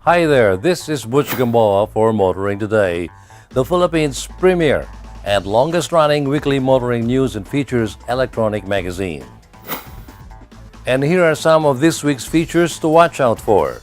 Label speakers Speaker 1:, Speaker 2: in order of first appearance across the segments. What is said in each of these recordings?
Speaker 1: Hi there, this is Butch Gamboa for Motoring Today, the Philippines' premier and longest-running weekly motoring news and features electronic magazine. And here are some of this week's features to watch out for.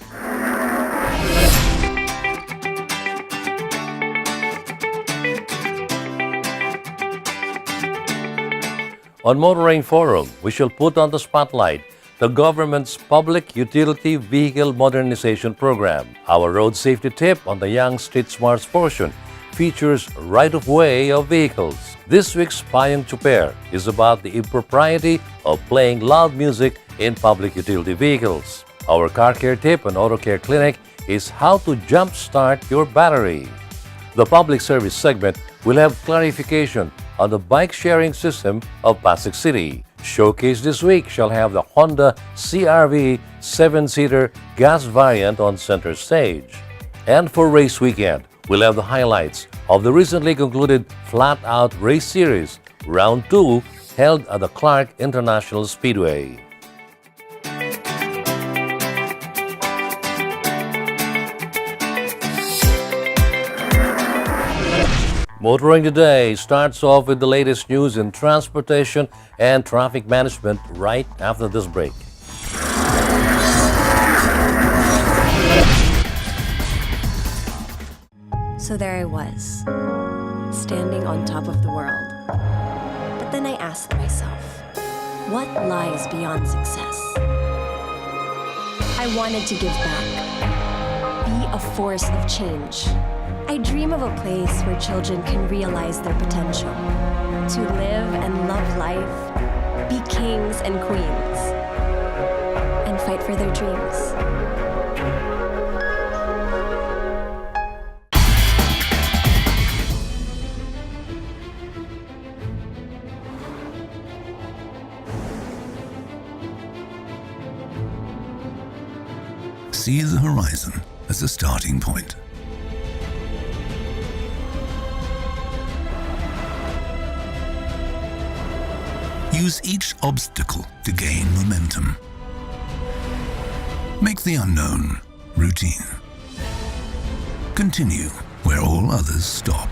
Speaker 1: On Motoring Forum, we shall put on the spotlight the government's Public Utility Vehicle Modernization Program. Our road safety tip on the Young Street Smarts portion features right-of-way of vehicles. This week's Payong Chuper is about the impropriety of playing loud music in public utility vehicles. Our car care tip on Auto Care Clinic is how to jump-start your battery. The public service segment will have clarification on the bike-sharing system of Pasig City. Showcase this week shall have the Honda CR-V 7-seater gas variant on center stage. And for race weekend, we'll have the highlights of the recently concluded Flat Out Race Series, Round 2, held at the Clark International Speedway. Motoring Today starts off with the latest news in transportation and traffic management right after this break.
Speaker 2: So there I was, standing on top of the world. But then I asked myself, what lies beyond success? I wanted to give back, be a force of change. I dream of a place where children can realize their potential, to live and love life, be kings and queens, and fight for their dreams.
Speaker 3: See the horizon as a starting point. Use each obstacle to gain momentum. Make the unknown routine. Continue where all others stop.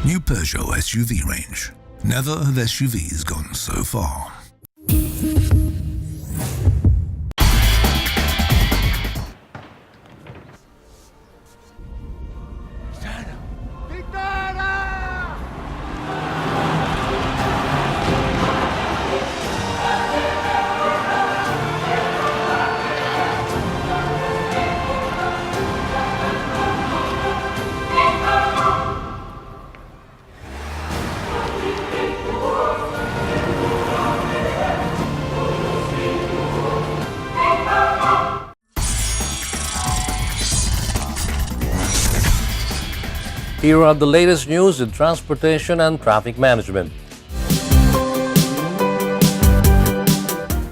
Speaker 3: New Peugeot SUV range. Never have SUVs gone so far.
Speaker 1: Here are the latest news in transportation and traffic management.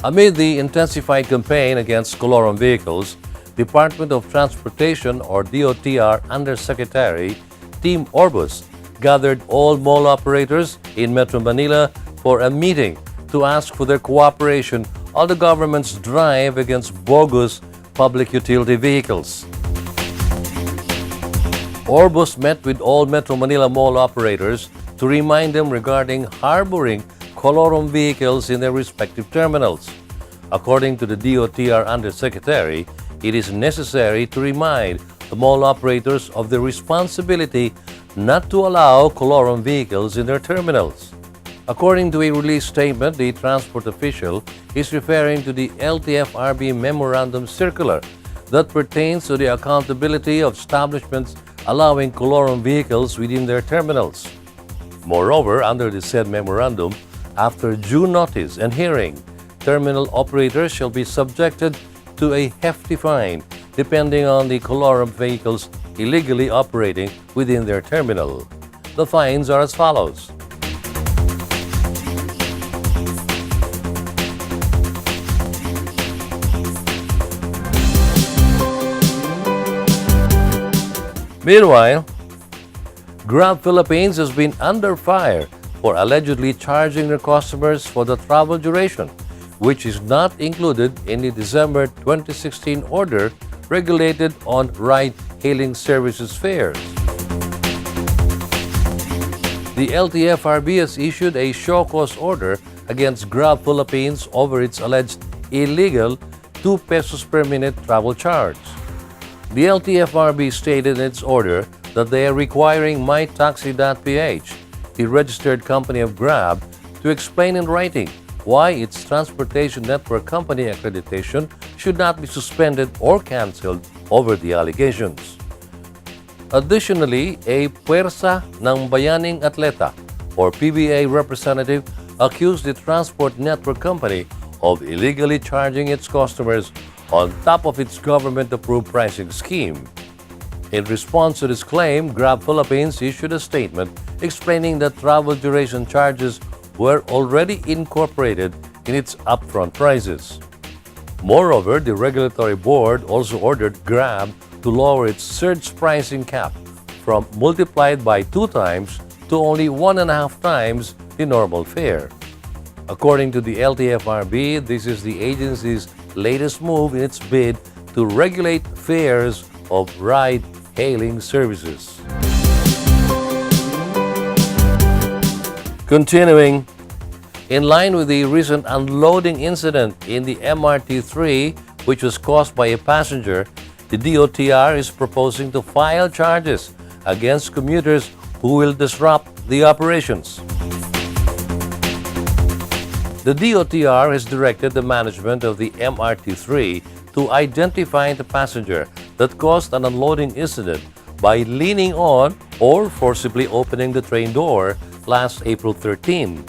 Speaker 1: Amid the intensified campaign against colorum vehicles, Department of Transportation or DOTR Undersecretary Team Orbus gathered all mall operators in Metro Manila for a meeting to ask for their cooperation on the government's drive against bogus public utility vehicles. Orbus met with all Metro Manila mall operators to remind them regarding harboring colorum vehicles in their respective terminals. According to the DOTR Undersecretary, it is necessary to remind the mall operators of their responsibility not to allow colorum vehicles in their terminals. According to a release statement, the transport official is referring to the LTFRB Memorandum Circular that pertains to the accountability of establishments allowing colorum vehicles within their terminals. Moreover, under the said memorandum, after due notice and hearing, terminal operators shall be subjected to a hefty fine depending on the colorum vehicles illegally operating within their terminal. The fines are as follows. Meanwhile, Grab Philippines has been under fire for allegedly charging their customers for the travel duration, which is not included in the December 2016 order regulated on ride-hailing services fares. The LTFRB has issued a show-cause order against Grab Philippines over its alleged illegal 2 pesos per minute travel charge. The LTFRB stated in its order that they are requiring MyTaxi.ph, the registered company of Grab, to explain in writing why its transportation network company accreditation should not be suspended or canceled over the allegations. Additionally, a Puwersa ng Bayaning Atleta or PBA representative accused the transport network company of illegally charging its customers on top of its government-approved pricing scheme. In response to this claim, Grab Philippines issued a statement explaining that travel duration charges were already incorporated in its upfront prices. Moreover, the regulatory board also ordered Grab to lower its surge pricing cap from multiplied by 2 times to only 1.5 times the normal fare. According to the LTFRB, this is the agency's latest move in its bid to regulate fares of ride-hailing services. Continuing, in line with the recent unloading incident in the MRT-3, which was caused by a passenger, the DOTR is proposing to file charges against commuters who will disrupt the operations. The DOTR has directed the management of the MRT-3 to identify the passenger that caused an unloading incident by leaning on or forcibly opening the train door last April 13.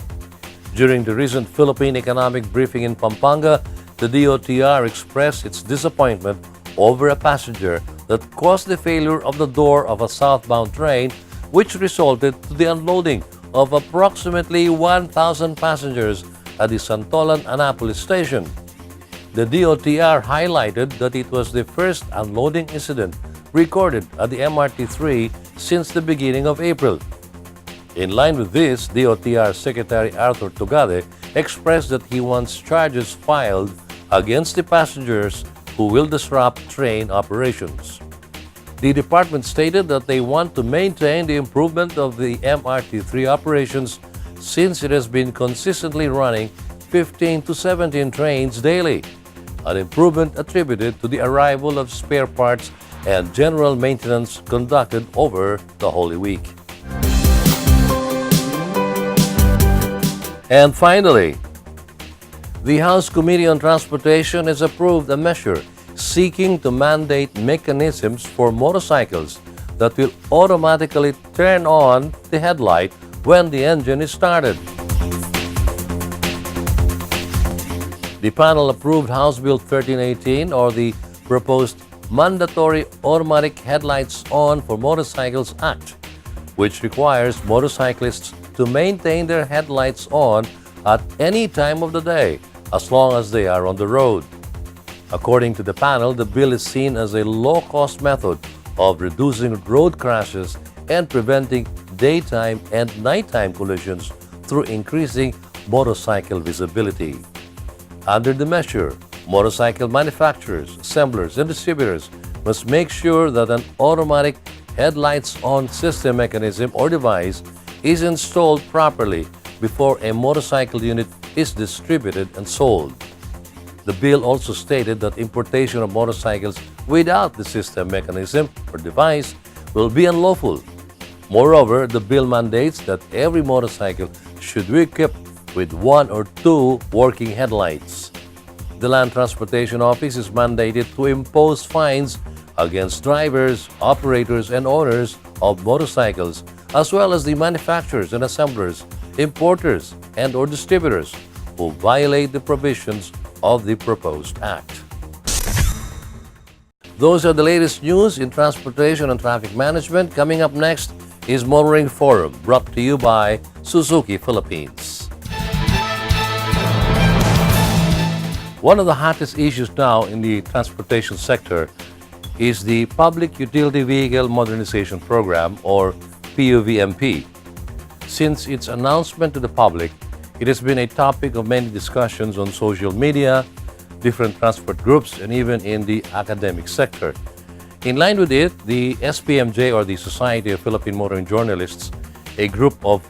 Speaker 1: During the recent Philippine economic briefing in Pampanga, the DOTR expressed its disappointment over a passenger that caused the failure of the door of a southbound train, which resulted to the unloading of approximately 1,000 passengers at the Santolan Annapolis station. The DOTR highlighted that it was the first unloading incident recorded at the MRT-3 since the beginning of April. In line with this, DOTR Secretary Arthur Tugade expressed that he wants charges filed against the passengers who will disrupt train operations. The department stated that they want to maintain the improvement of the MRT-3 operations since it has been consistently running 15 to 17 trains daily, an improvement attributed to the arrival of spare parts and general maintenance conducted over the Holy Week. And finally, the House Committee on Transportation has approved a measure seeking to mandate mechanisms for motorcycles that will automatically turn on the headlight when the engine is started. The panel approved House Bill 1318, or the proposed Mandatory Automatic Headlights On for Motorcycles Act, which requires motorcyclists to maintain their headlights on at any time of the day as long as they are on the road. According to the panel, the bill is seen as a low-cost method of reducing road crashes and preventing daytime and nighttime collisions through increasing motorcycle visibility. Under the measure, motorcycle manufacturers, assemblers, and distributors must make sure that an automatic headlights-on system mechanism or device is installed properly before a motorcycle unit is distributed and sold. The bill also stated that importation of motorcycles without the system mechanism or device will be unlawful. Moreover, the bill mandates that every motorcycle should be equipped with 1 or 2 working headlights. The Land Transportation Office is mandated to impose fines against drivers, operators, and owners of motorcycles, as well as the manufacturers and assemblers, importers, and/or distributors who violate the provisions of the proposed act. Those are the latest news in transportation and traffic management. Coming up next is Motoring Forum, brought to you by Suzuki Philippines. One of the hottest issues now in the transportation sector is the Public Utility Vehicle Modernization Program, or PUVMP. Since its announcement to the public, it has been a topic of many discussions on social media, different transport groups, and even in the academic sector. In line with it, the SPMJ, or the Society of Philippine Motoring Journalists, a group of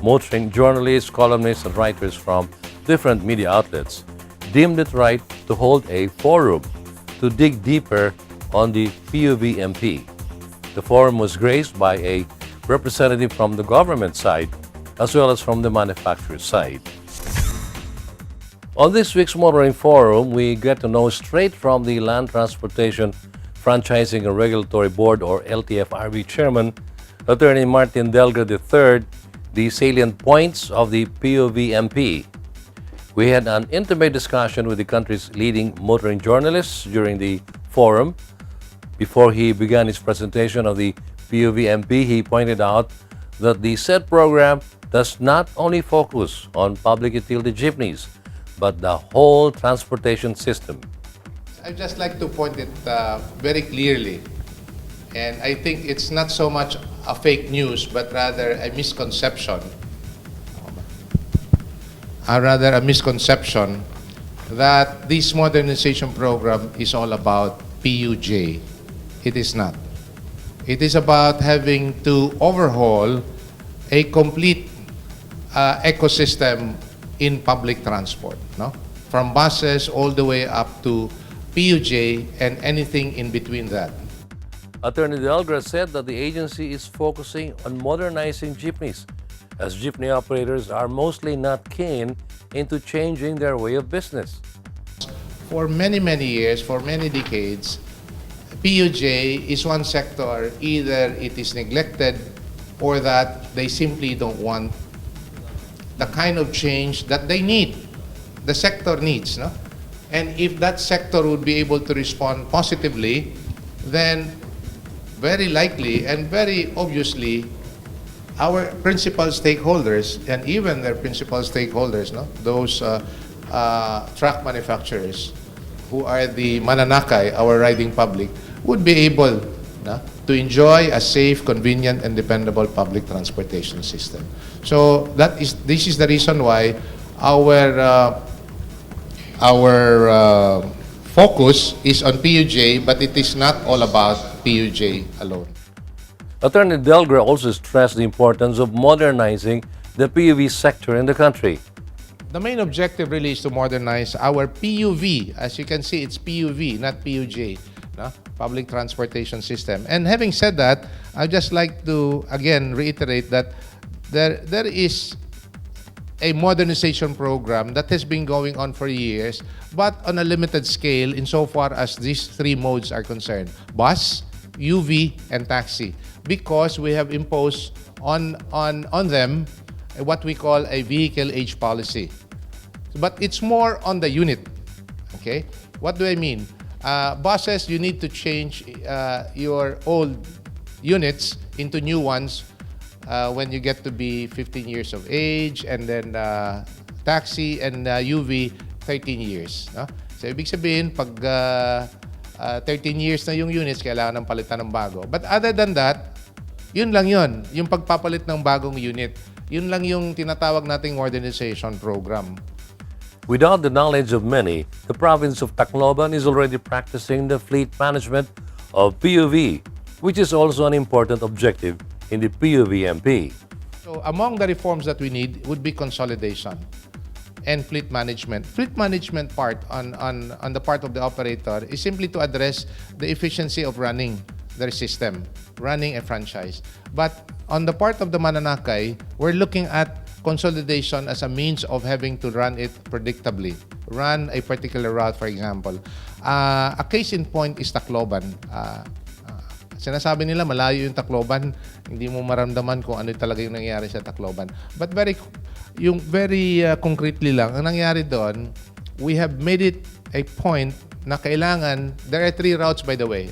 Speaker 1: motoring journalists, columnists, and writers from different media outlets, deemed it right to hold a forum to dig deeper on the PUVMP. The forum was graced by a representative from the government side as well as from the manufacturer side. On this week's Motoring Forum, we get to know straight from the Land Transportation Franchising and Regulatory Board, or LTFRB Chairman, Attorney Martin Delga III, the salient points of the PUVMP. We had an intimate discussion with the country's leading motoring journalists during the forum. Before he began his presentation of the PUVMP, he pointed out that the said program does not only focus on public utility jeepneys, but the whole transportation system.
Speaker 4: I'd just like to point it very clearly, and I think it's not so much a fake news, but rather a misconception. That this modernization program is all about PUJ. It is not. It is about having to overhaul a complete ecosystem in public transport, no? From buses all the way up to PUJ and anything in between that.
Speaker 1: Attorney Delgra said that the agency is focusing on modernizing jeepneys, as jeepney operators are mostly not keen into changing their way of business.
Speaker 4: For many, many years, for many decades, PUJ is one sector, either it is neglected or that they simply don't want the kind of change that they need, the sector needs. No? And if that sector would be able to respond positively, then very likely and very obviously, our principal stakeholders, and even their principal stakeholders, no? Those truck manufacturers who are the mananakay, our riding public, would be able to enjoy a safe, convenient, and dependable public transportation system. So this is the reason why our focus is on PUJ, but it is not all about PUJ alone.
Speaker 1: Attorney Delgra also stressed the importance of modernizing the PUV sector in the country.
Speaker 4: The main objective really is to modernize our PUV. As you can see, it's PUV, not PUJ, no? Public transportation system. And having said that, I'd just like to again reiterate that there is a modernization program that has been going on for years, but on a limited scale insofar as these three modes are concerned: bus, UV, and taxi, because we have imposed on them what we call a vehicle age policy. But it's more on the unit. Okay? What do I mean? Buses, you need to change your old units into new ones when you get to be 15 years of age, and then taxi and UV, 13 years. No? So, ibig sabihin, pag 13 years na yung units, kailangan ng palitan ng bago. But other than that, yun lang yun. Yung pagpapalit ng bagong unit. Yun lang yung tinatawag nating modernization program.
Speaker 1: Without the knowledge of many, the province of Tacloban is already practicing the fleet management of PUV, which is also an important objective in the PUVMP.
Speaker 4: So among the reforms that we need would be consolidation and fleet management. Fleet management part on the part of the operator is simply to address the efficiency of running their system, running a franchise. But on the part of the mananakay, we're looking at consolidation as a means of having to run it predictably. Run a particular route, for example. A case in point is Tacloban. Sinasabi nila malayo yung Tacloban, hindi mo maramdaman kung ano talaga yung nangyayari sa Tacloban. But very concretely lang, ang nangyari doon, we have made it a point na kailangan, there are 3 routes by the way.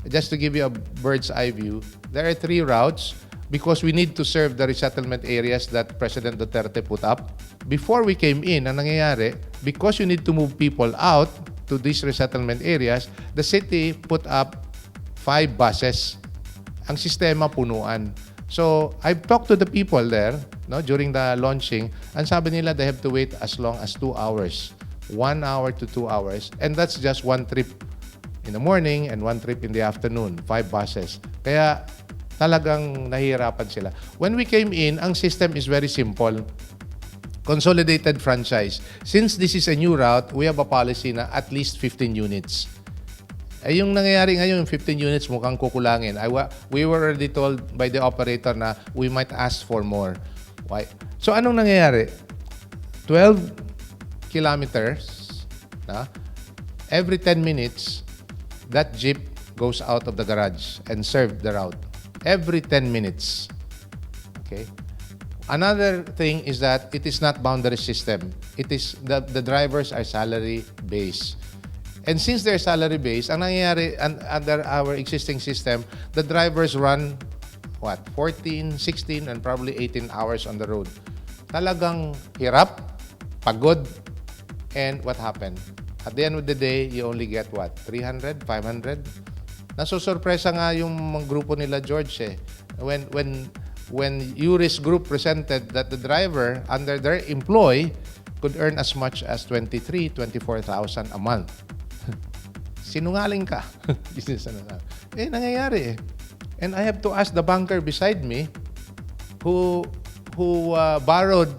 Speaker 4: Just to give you a bird's eye view, there are 3 routes because we need to serve the resettlement areas that President Duterte put up. Before we came in, ang nangyayari, because you need to move people out to these resettlement areas, the city put up 5 buses. Ang sistema punuan. So, I've talked to the people there during the launching, and sabi nila they have to wait as long as 2 hours. 1 hour to 2 hours. And that's just one trip in the morning and one trip in the afternoon. 5 buses. Kaya talagang nahihirapan sila. When we came in, ang system is very simple. Consolidated franchise. Since this is a new route, we have a policy na at least 15 units. Yung nangyayari ngayon, 15 units mukhang kukulangin. We were already told by the operator na we might ask for more. Why? So anong nangyayari? 12 kilometers, every 10 minutes, that jeep goes out of the garage and served the route. Every 10 minutes. Okay? Another thing is that it is not boundary system. It is the drivers are salary based. And since they're salary based, ang nangyayari under our existing system, the drivers run 14, 16 and probably 18 hours on the road. Talagang hirap, pagod, and what happened? At the end of the day, you only get 300, 500? Nasusurpresa nga yung mga grupo nila George when Yuris Group presented that the driver under their employ could earn as much as 23,000, 24,000 a month. Sinungaling ka. Business na. Nangyayari. And I have to ask the banker beside me who borrowed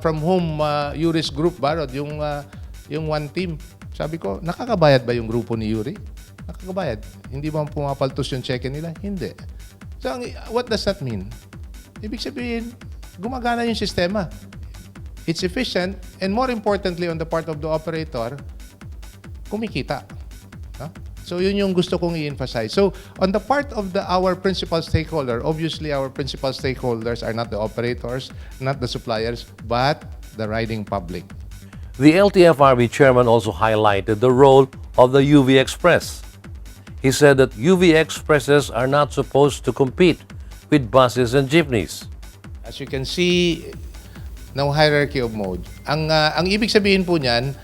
Speaker 4: from whom Yuris Group borrowed yung one team. Sabi ko, nakakabayad ba yung grupo ni Yuri? Nakakabayad. Hindi ba pumapaltos yung cheque nila? Hindi. So, what does that mean? Ibig sabihin, gumagana yung sistema. It's efficient and more importantly on the part of the operator, kumikita. So, yun yung gusto kong i-emphasize. So, on the part of our principal stakeholder, obviously our principal stakeholders are not the operators, not the suppliers, but the riding public.
Speaker 1: The LTFRB chairman also highlighted the role of the UV Express. He said that UV Expresses are not supposed to compete with buses and jeepneys.
Speaker 4: As you can see, no hierarchy of mode. Ang ibig sabihin po niyan,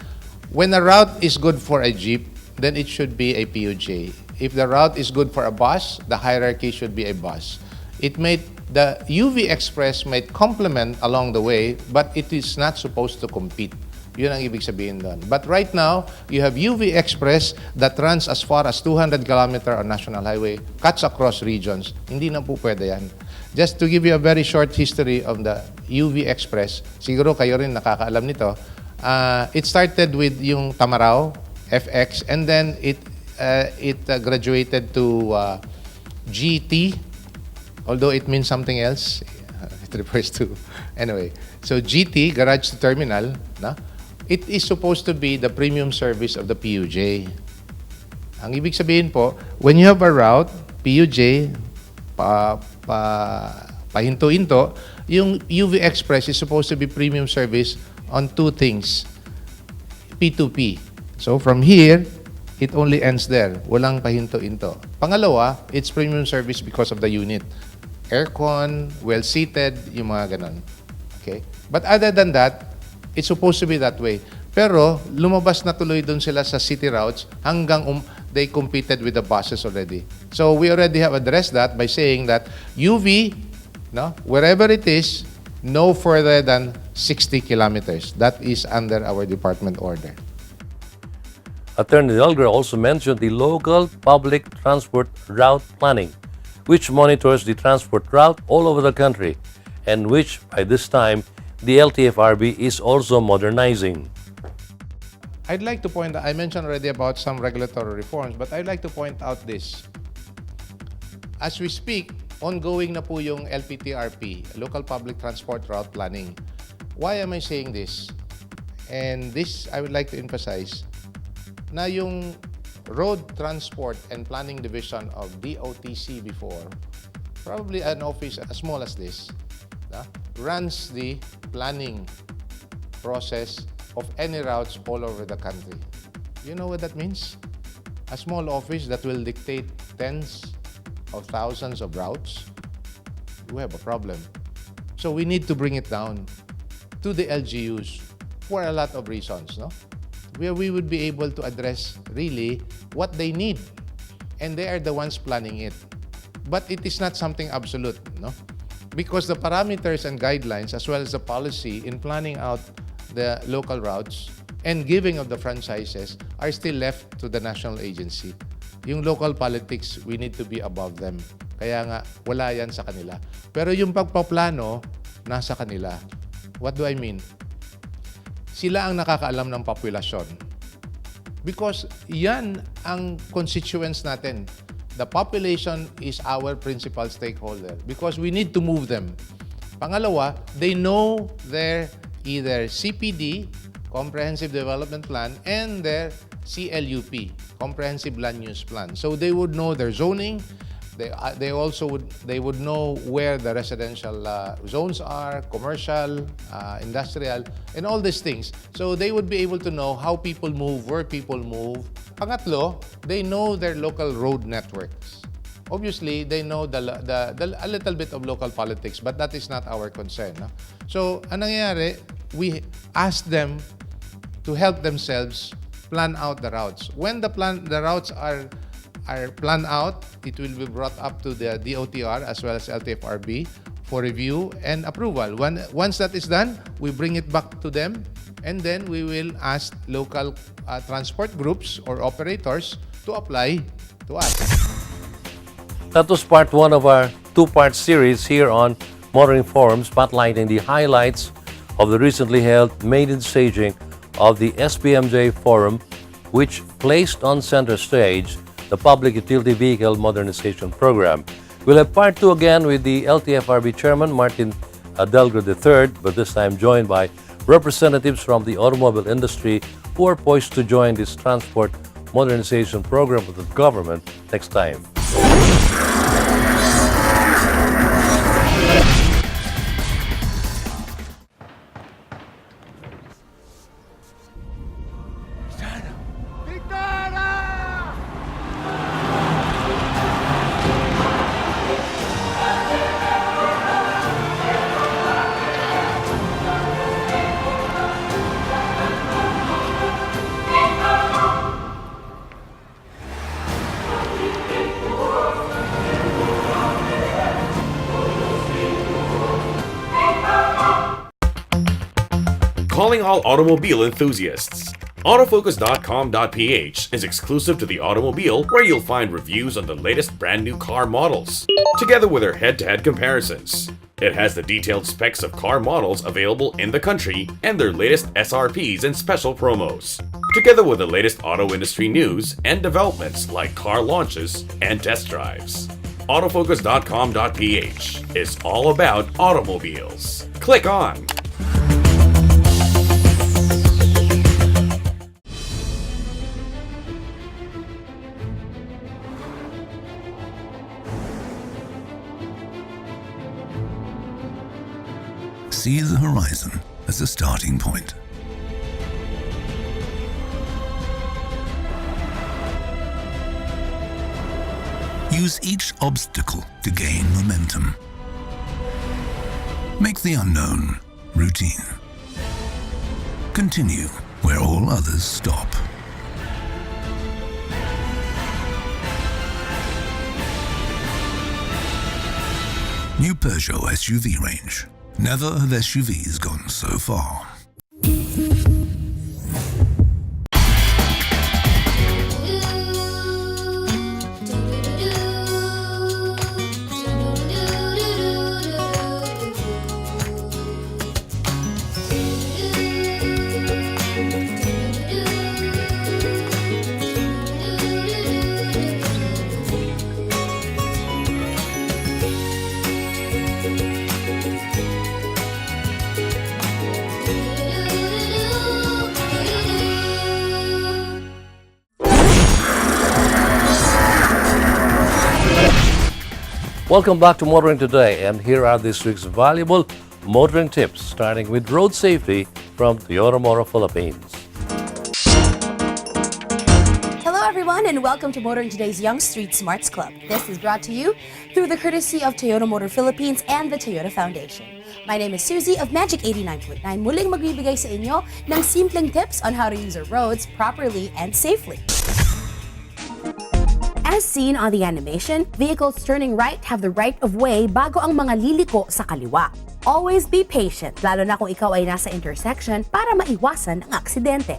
Speaker 4: when a route is good for a jeep, then it should be a PUJ. If the route is good for a bus, the hierarchy should be a bus. The UV Express might complement along the way, but it is not supposed to compete. Yun ang ibig sabihin doon. But right now, you have UV Express that runs as far as 200 km on National Highway, cuts across regions. Hindi na po pwede yan. Just to give you a very short history of the UV Express, siguro kayo rin nakakaalam nito, it started with yung Tamaraw, FX, and then it graduated to GT, although it means something else. It refers to, anyway. So GT, Garage to Terminal, it is supposed to be the premium service of the PUJ. Ang ibig sabihin po, when you have a route, PUJ, pahinto-hinto, yung UV Express is supposed to be premium service on 2 things. P2P. So from here, it only ends there. Walang pahinto-hinto. Pangalawa, it's premium service because of the unit. Aircon, well-seated, yung mga ganon. Okay? But other than that, it's supposed to be that way. Pero lumabas na tuloy doon sila sa city routes hanggang they competed with the buses already. So we already have addressed that by saying that UV, wherever it is, no further than 60 kilometers. That is under our department order.
Speaker 1: Attorney Delgado also mentioned the local public transport route planning, which monitors the transport route all over the country and which, by this time, the LTFRB is also modernizing.
Speaker 4: I'd like to point out, I mentioned already about some regulatory reforms, but I'd like to point out this. As we speak, ongoing na po yung LPTRP, Local Public Transport Route Planning. Why am I saying this? And this, I would like to emphasize, na yung Road Transport and Planning Division of DOTC before, probably an office as small as this, runs the planning process of any routes all over the country. You know what that means? A small office that will dictate tens of thousands of routes. We have a problem. So we need to bring it down to the LGUs for a lot of reasons, no? Where we would be able to address really what they need. And they are the ones planning it. But it is not something absolute, no? Because the parameters and guidelines as well as the policy in planning out the local routes and giving of the franchises are still left to the national agency. Yung local politics, we need to be above them. Kaya nga, wala yan sa kanila. Pero yung pagpaplano, nasa kanila. What do I mean? Sila ang nakakaalam ng populasyon. Because yan ang constituents natin. The population is our principal stakeholder because we need to move them. Pangalawa, they know their either CPD, Comprehensive Development Plan, and their CLUP, Comprehensive Land Use Plan. So they would know their zoning. They would know where the residential zones are, commercial, industrial, and all these things. So they would be able to know how people move, where people move. Pangatlo, they know their local road networks. Obviously, they know a little bit of local politics, but that is not our concern. No? So, anong nangyayari, we ask them to help themselves plan out the routes. When the routes are planned out, it will be brought up to the DOTR as well as LTFRB for review and approval. Once that is done, we bring it back to them, and then we will ask local transport groups or operators to apply to us.
Speaker 1: That was part one of our two-part series here on Motoring Forum, spotlighting the highlights of the recently held maiden staging of the SPMJ Forum, which placed on center stage the Public Utility Vehicle Modernization Program. We'll have part two again with the LTFRB Chairman, Martin Delgado III, but this time joined by representatives from the automobile industry who are poised to join this transport modernization program of the government next time.
Speaker 5: Calling all automobile enthusiasts. Autofocus.com.ph is exclusive to the automobile, where you'll find reviews on the latest brand new car models, together with their head-to-head comparisons. It has the detailed specs of car models available in the country and their latest SRPs and special promos, together with the latest auto industry news and developments like car launches and test drives. Autofocus.com.ph is all about automobiles. Click on.
Speaker 3: See the horizon as a starting point. Use each obstacle to gain momentum. Make the unknown routine. Continue where all others stop. New Peugeot SUV range. Never have SUVs gone so far.
Speaker 1: Welcome back to Motoring Today, and here are this week's valuable motoring tips, starting with road safety from Toyota Motor Philippines.
Speaker 6: Hello everyone and welcome to Motoring Today's Young Street Smarts Club. This is brought to you through the courtesy of Toyota Motor Philippines and the Toyota Foundation. My name is Susie of Magic 89.9. Muling magbibigay sa inyo ng simpleng tips on how to use our roads properly and safely. As seen on the animation, vehicles turning right have the right of way bago ang mga liliko sa kaliwa. Always be patient, lalo na kung ikaw ay nasa intersection para maiwasan ang aksidente.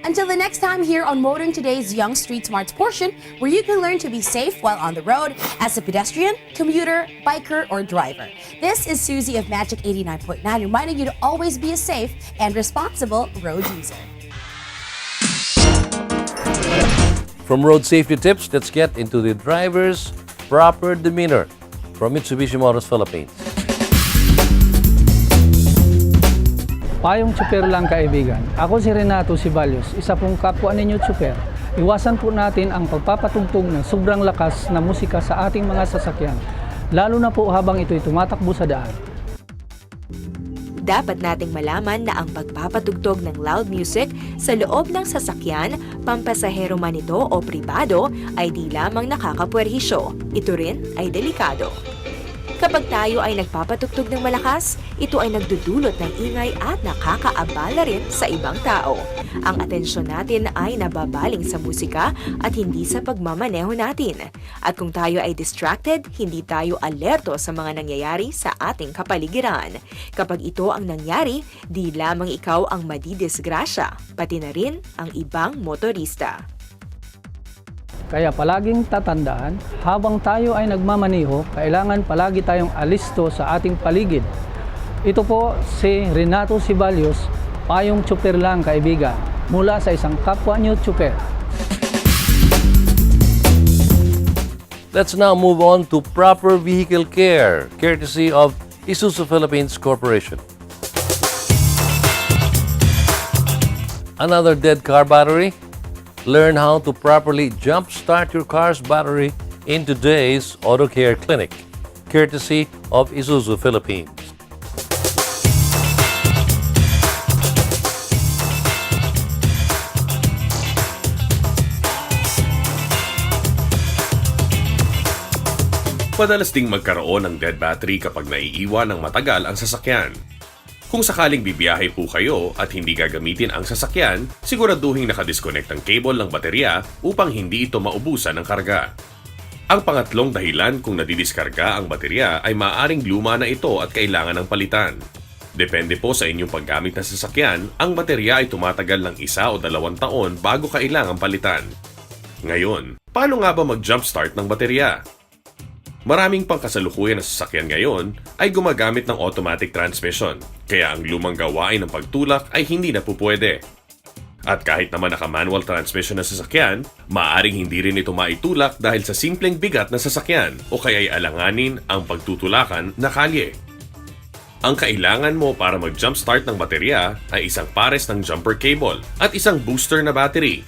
Speaker 6: Until the next time here on Motoring Today's Young Street Smarts portion, where you can learn to be safe while on the road as a pedestrian, commuter, biker, or driver. This is Susie of Magic 89.9 reminding you to always be a safe and responsible road user.
Speaker 1: From road safety tips, let's get into the driver's proper demeanor from Mitsubishi Motors Philippines.
Speaker 7: Payong tsuper lang kaibigan. Ako si Renato Ceballos, isa pong kapwa ninyo tsuper. Iwasan po natin ang pagpapatugtog ng sobrang lakas na musika sa ating mga sasakyan, lalo na po habang ito'y tumatakbo sa daan.
Speaker 8: Dapat nating malaman na ang pagpapatugtog ng loud music sa loob ng sasakyan, pampasahero man ito o pribado, ay di lamang nakakapwerhisyo. Ito rin ay delikado. Kapag tayo ay nagpapatugtog ng malakas, ito ay nagdudulot ng ingay at nakakaabala rin sa ibang tao. Ang atensyon natin ay nababaling sa musika at hindi sa pagmamaneho natin. At kung tayo ay distracted, hindi tayo alerto sa mga nangyayari sa ating kapaligiran. Kapag ito ang nangyari, di lamang ikaw ang madidisgrasya, pati na rin ang ibang motorista.
Speaker 7: Kaya palaging tatandaan, habang tayo ay nagmamaneho, kailangan palagi tayong alisto sa ating paligid. Ito po si Renato Ceballos, payong tsuper lang kaibigan, mula sa isang kapwa niyo tsuper.
Speaker 1: Let's now move on to proper vehicle care, courtesy of Isuzu Philippines Corporation. Another dead car battery? Learn how to properly jump-start your car's battery in today's Auto Care Clinic, courtesy of Isuzu Philippines.
Speaker 5: Madalas ding magkaroon ng dead battery kapag naiiwan ng matagal ang sasakyan. Kung sakaling bibiyahe po kayo at hindi gagamitin ang sasakyan, siguraduhin nakadisconnect ang cable ng baterya upang hindi ito maubusan ng karga. Ang pangatlong dahilan kung nadidiskarga ang baterya ay maaaring luma na ito at kailangan ng palitan. Depende po sa inyong paggamit ng sasakyan, ang baterya ay tumatagal ng 1 o 2 taon bago kailangang palitan. Ngayon, paano nga ba mag-jumpstart ng baterya? Maraming pangkasalukuyan na sasakyan ngayon ay gumagamit ng automatic transmission, kaya ang lumang gawain ng pagtulak ay hindi na pupwede. At kahit naman naka-manual transmission na sasakyan, maaaring hindi rin ito maitulak dahil sa simpleng bigat na sasakyan o kaya'y alanganin ang pagtutulakan na kalye. Ang kailangan mo para mag-jumpstart ng baterya ay isang pares ng jumper cable at isang booster na battery.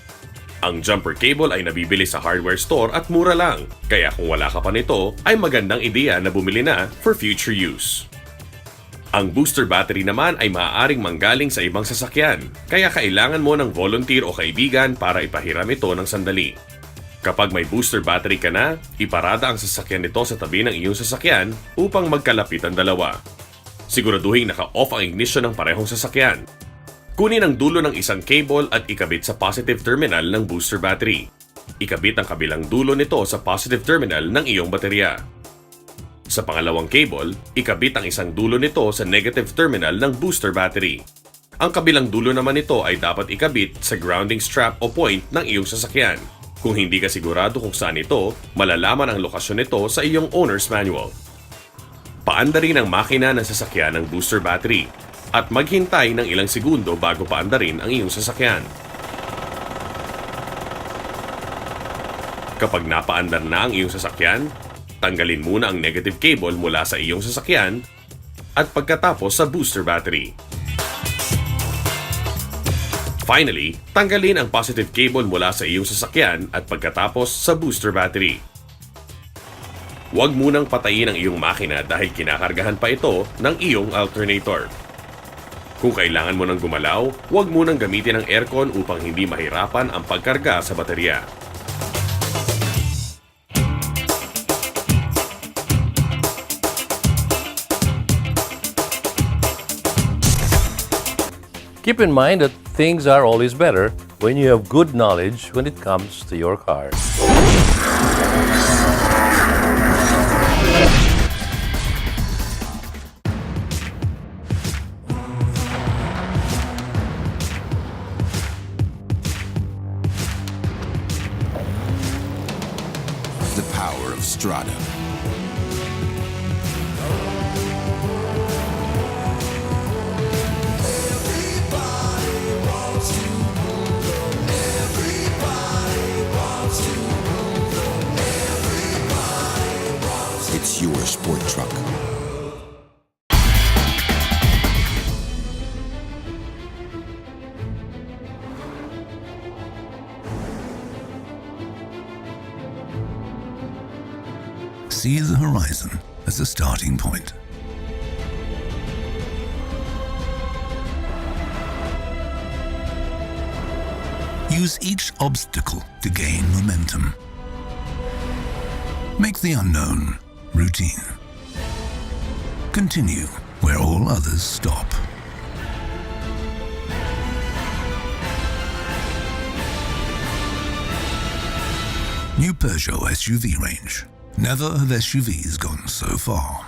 Speaker 5: Ang jumper cable ay nabibili sa hardware store at mura lang, kaya kung wala ka pa nito, ay magandang ideya na bumili na for future use. Ang booster battery naman ay maaaring manggaling sa ibang sasakyan, kaya kailangan mo ng volunteer o kaibigan para ipahiram ito ng sandali. Kapag may booster battery ka na, iparada ang sasakyan nito sa tabi ng iyong sasakyan upang magkalapit ang dalawa. Siguraduhin naka-off ang ignition ng parehong sasakyan. Kunin ang dulo ng isang cable at ikabit sa positive terminal ng booster battery. Ikabit ang kabilang dulo nito sa positive terminal ng iyong baterya. Sa pangalawang cable, ikabit ang isang dulo nito sa negative terminal ng booster battery. Ang kabilang dulo naman nito ay dapat ikabit sa grounding strap o point ng iyong sasakyan. Kung hindi ka sigurado kung saan ito, malalaman ang lokasyon nito sa iyong owner's manual. Paandarin ang makina ng sasakyan ng booster battery at maghintay ng ilang segundo bago paandarin ang iyong sasakyan. Kapag napaandar na ang iyong sasakyan, tanggalin muna ang negative cable mula sa iyong sasakyan at pagkatapos sa booster battery. Finally, tanggalin ang positive cable mula sa iyong sasakyan at pagkatapos sa booster battery. Huwag munang patayin ang iyong makina dahil kinakargahan pa ito ng iyong alternator. Kung kailangan mo nang gumalaw, huwag munang gamitin ang aircon upang hindi mahirapan ang pagkarga sa baterya.
Speaker 1: Keep in mind that things are always better when you have good knowledge when it comes to your car.
Speaker 3: The power of Strada. It's your sport truck. See the horizon as a starting point. Use each obstacle to gain momentum. Make the unknown routine. Continue where all others stop. New Peugeot SUV range. Never have SUVs gone so far.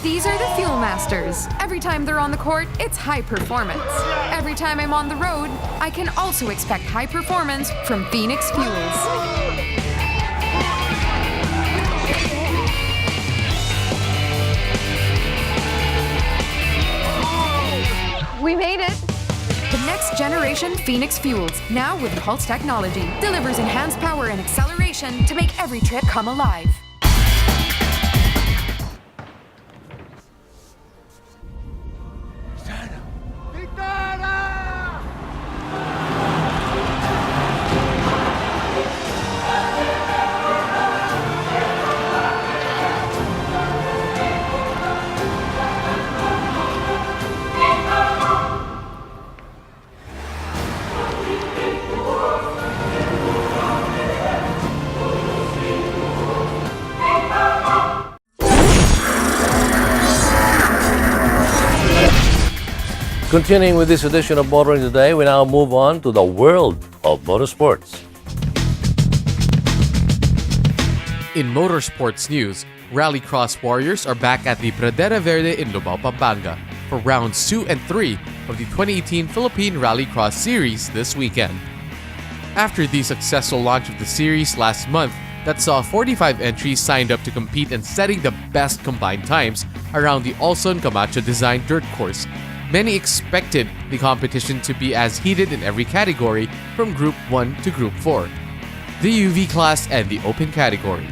Speaker 9: These are the Fuel Masters. Every time they're on the court, it's high performance. Every time I'm on the road, I can also expect high performance from Phoenix Fuels. We made it! The next generation Phoenix Fuels, now with Pulse technology, delivers enhanced power and acceleration to make every trip come alive.
Speaker 1: Continuing with this edition of Motoring Today, we now move on to the world of motorsports.
Speaker 10: In motorsports news, Rallycross Warriors are back at the Pradera Verde in Lubao, Pampanga for rounds 2 and 3 of the 2018 Philippine Rallycross Series this weekend. After the successful launch of the series last month that saw 45 entries signed up to compete in setting the best combined times around the Olson Camacho designed dirt course, many expected the competition to be as heated in every category from Group 1 to Group 4, the UV class and the open category.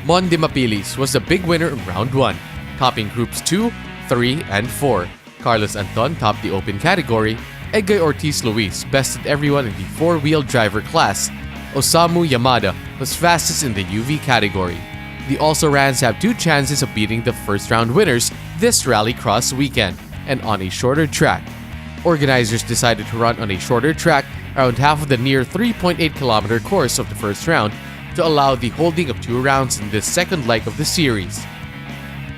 Speaker 10: Mon de Mapilis was the big winner in round 1, topping Groups 2, 3, and 4. Carlos Anton topped the open category. Edgar Ortiz Luis bested everyone in the four-wheel driver class. Osamu Yamada was fastest in the UV category. The also-rans have 2 chances of beating the first round winners this Rallycross weekend, and on a shorter track. Organizers decided to run on a shorter track around half of the near 3.8-kilometer course of the first round to allow the holding of 2 rounds in this second leg of the series.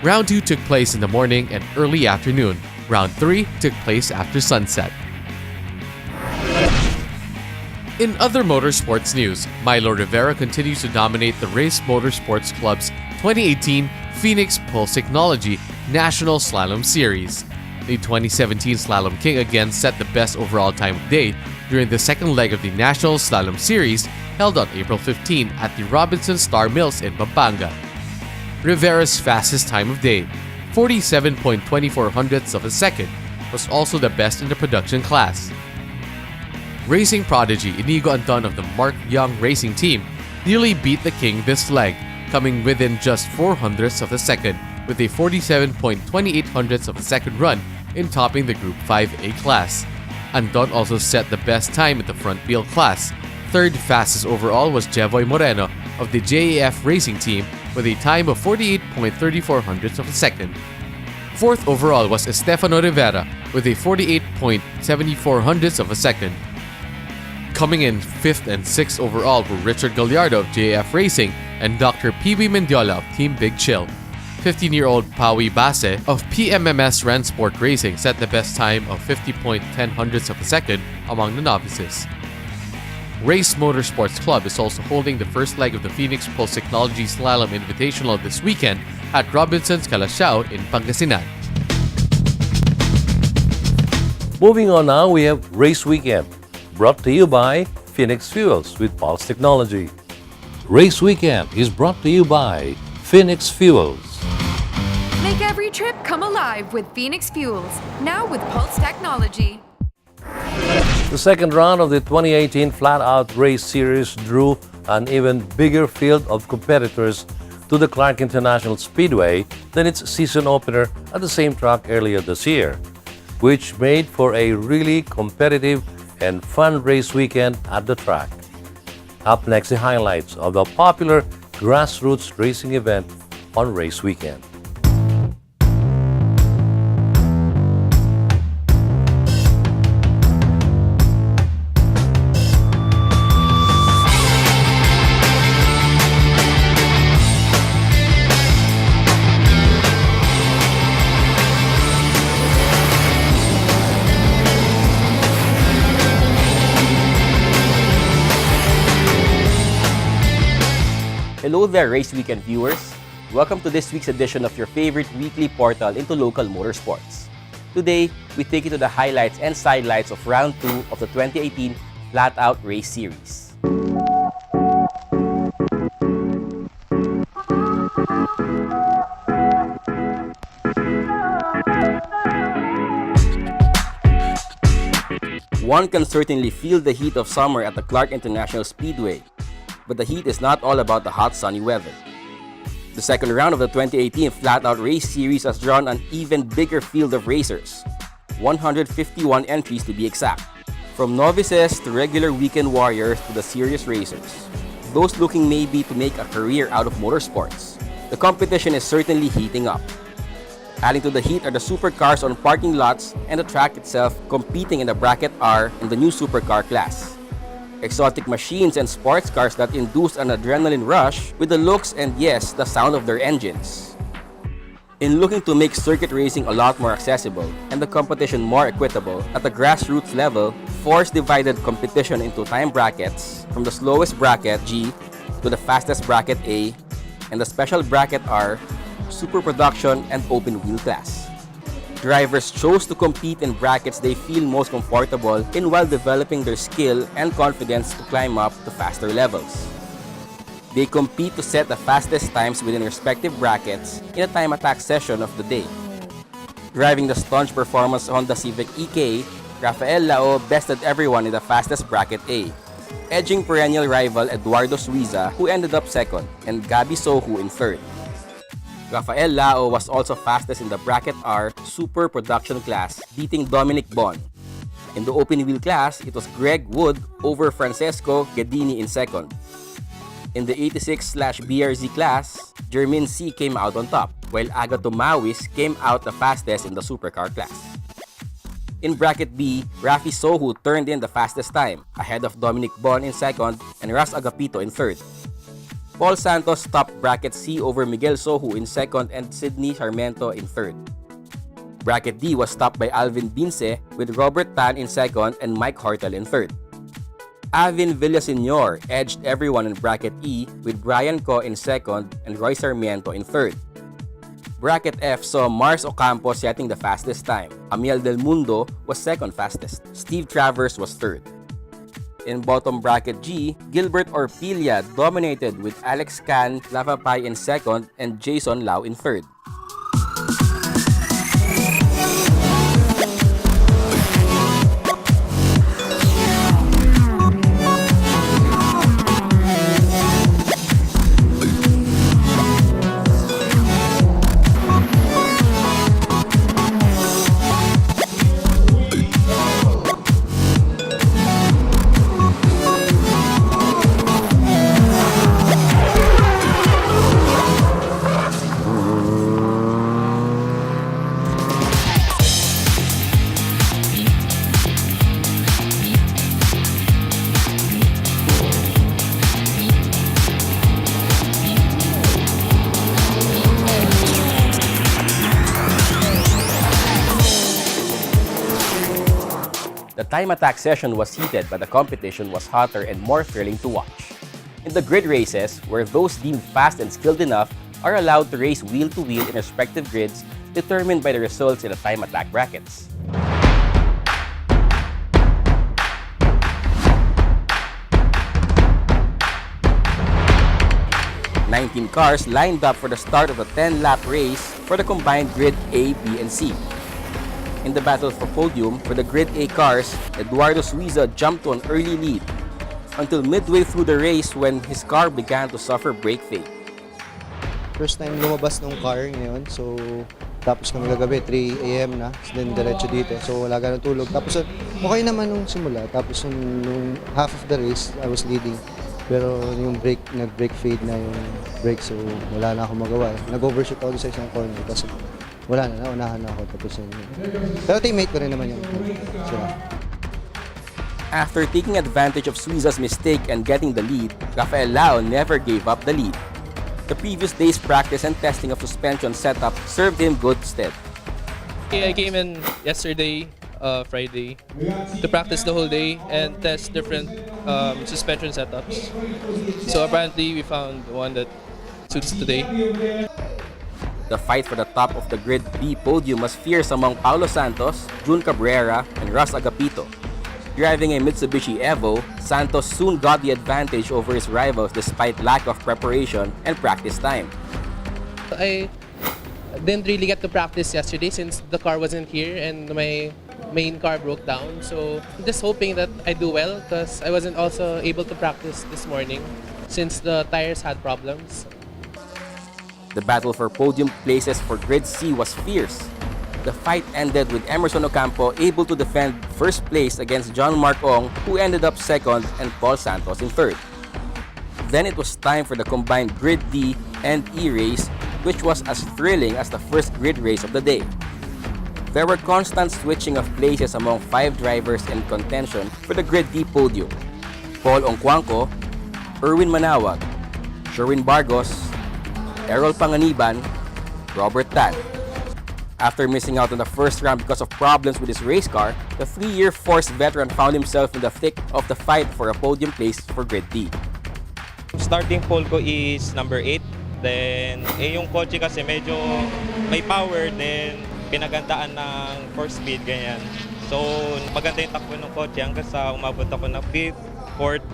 Speaker 10: Round 2 took place in the morning and early afternoon. Round 3 took place after sunset. In other motorsports news, Milo Rivera continues to dominate the Race Motorsports Club's 2018 Phoenix Pulse Technology National Slalom Series. The 2017 Slalom King again set the best overall time of day during the second leg of the National Slalom Series held on April 15 at the Robinson Star Mills in Pampanga. Rivera's fastest time of day, 47.24 hundredths of a second, was also the best in the production class. Racing prodigy Inigo Anton of the Mark Young Racing Team nearly beat the King this leg, coming within just 4 hundredths of a second with a 47.28 of a second run in topping the Group 5A class. Andon also set the best time in the front wheel class. Third fastest overall was Jevoy Moreno of the JAF racing team with a time of 48.34 of a second. Fourth overall was Estefano Rivera with a 48.74 of a second. Coming in fifth and sixth overall were Richard Gallardo of JAF Racing and Dr. PB Mendiola of Team Big Chill. 15-year-old Pawi Base of PMMS Rensport Racing set the best time of 50.10 of a second among the novices. Race Motorsports Club is also holding the first leg of the Phoenix Pulse Technology Slalom Invitational this weekend at Robinson's Calasiao in Pangasinan.
Speaker 1: Moving on now, we have Race Weekend, brought to you by Phoenix Fuels with Pulse Technology. Race Weekend is brought to you by Phoenix Fuels.
Speaker 9: Make every trip come alive with Phoenix Fuels, now with Pulse Technology.
Speaker 1: The second round of the 2018 Flat Out Race Series drew an even bigger field of competitors to the Clark International Speedway than its season opener at the same track earlier this year, which made for a really competitive and fun race weekend at the track. Up next, the highlights of the popular grassroots racing event on Race Weekend.
Speaker 11: Hello there, Race Weekend viewers. Welcome to this week's edition of your favorite weekly portal into local motorsports. Today, we take you to the highlights and sidelights of Round 2 of the 2018 Flat Out Race Series. One can certainly feel the heat of summer at the Clark International Speedway. But the heat is not all about the hot sunny weather. The second round of the 2018 Flat Out Race Series has drawn an even bigger field of racers, 151 entries to be exact, from novices to regular weekend warriors to the serious racers, those looking maybe to make a career out of motorsports. The competition is certainly heating up. Adding to the heat are the supercars on parking lots and the track itself competing in the Bracket R in the new supercar class. Exotic machines and sports cars that induce an adrenaline rush with the looks and yes, the sound of their engines. In looking to make circuit racing a lot more accessible and the competition more equitable, at the grassroots level, Force divided competition into time brackets from the slowest bracket G to the fastest bracket A and the special bracket R, super production and open wheel class. Drivers chose to compete in brackets they feel most comfortable in while developing their skill and confidence to climb up to faster levels. They compete to set the fastest times within respective brackets in a time attack session of the day. Driving the staunch performance Honda Civic EK, Rafael Lao bested everyone in the fastest bracket A, edging perennial rival Eduardo Suiza, who ended up second, and Gabi Sohu in third. Rafael Lao was also fastest in the Bracket R Super Production class, beating Dominic Bon. In the open wheel class, it was Greg Wood over Francesco Gadini in second. In the 86/BRZ class, Jermaine C came out on top, while Agato Mawis came out the fastest in the supercar class. In Bracket B, Rafi Sohu turned in the fastest time, ahead of Dominic Bon in second and Ras Agapito in third. Paul Santos topped Bracket C over Miguel Sohu in second and Sidney Sarmiento in third. Bracket D was topped by Alvin Bince with Robert Tan in second and Mike Hartel in third. Avin Villaseñor edged everyone in Bracket E with Brian Co in second and Roy Sarmiento in third. Bracket F saw Mars Ocampo setting the fastest time. Amiel Del Mundo was second fastest. Steve Travers was third. In bottom bracket G, Gilbert Orpilla dominated with Alex Can Lavapay in second and Jason Lau in third. The time attack session was heated, but the competition was hotter and more thrilling to watch. In the grid races, where those deemed fast and skilled enough are allowed to race wheel to wheel in respective grids determined by the results in the time attack brackets. Nineteen cars lined up for the start of the 10-lap race for the combined Grid A, B, and C. In the battle for podium for the Grid A cars, Eduardo Suiza jumped to an early lead until midway through the race when his car began to suffer brake fade.
Speaker 12: First time lumabas ng car ngayon, so tapos kami kagabi, 3 a.m. na, then diretso dito, so wala ganang tulog. Tapos okay naman nung simula, tapos nung half of the race, I was leading. Pero yung nag-brake fade na yung brake, so wala na akong magawa. Nag-overshoot ako sa isang corner kasi wala na, naunahan na ako. Tapos pero teammate ko rin naman yung sila.
Speaker 11: After taking advantage of Suiza's mistake and getting the lead, Rafael Lao never gave up the lead. The previous day's practice and testing of suspension setup served him good stead.
Speaker 13: I came in yesterday, Friday, to practice the whole day and test different suspension setups. So apparently we found one that suits today.
Speaker 11: The fight for the top of the Grid B podium was fierce among Paulo Santos, Jun Cabrera, and Russ Agapito. Driving a Mitsubishi Evo, Santos soon got the advantage over his rivals despite lack of preparation and practice time.
Speaker 13: I didn't really get to practice yesterday since the car wasn't here and my main car broke down. So I'm just hoping that I do well because I wasn't also able to practice this morning since the tires had problems.
Speaker 11: The battle for podium places for Grid C was fierce. The fight ended with Emerson Ocampo able to defend first place against John Mark Ong, who ended up second, and Paul Santos in third. Then it was time for the combined Grid D and E race, which was as thrilling as the first grid race of the day. There were constant switching of places among 5 drivers in contention for the Grid D podium. Paul Ongcuanco, Erwin Manawag, Sherwin Bargos, Errol Panganiban, Robert Tan. After missing out on the first round because of problems with his race car, the 3-year Force veteran found himself in the thick of the fight for a podium place for Grid D.
Speaker 14: Starting pole ko is number 8. Then, yung kotse kasi medyo may power, then pinagandaan ng 4 speed, ganyan. So, maganda yung takbo ng kotse hanggang sa umabot ako ng 5th, 4th.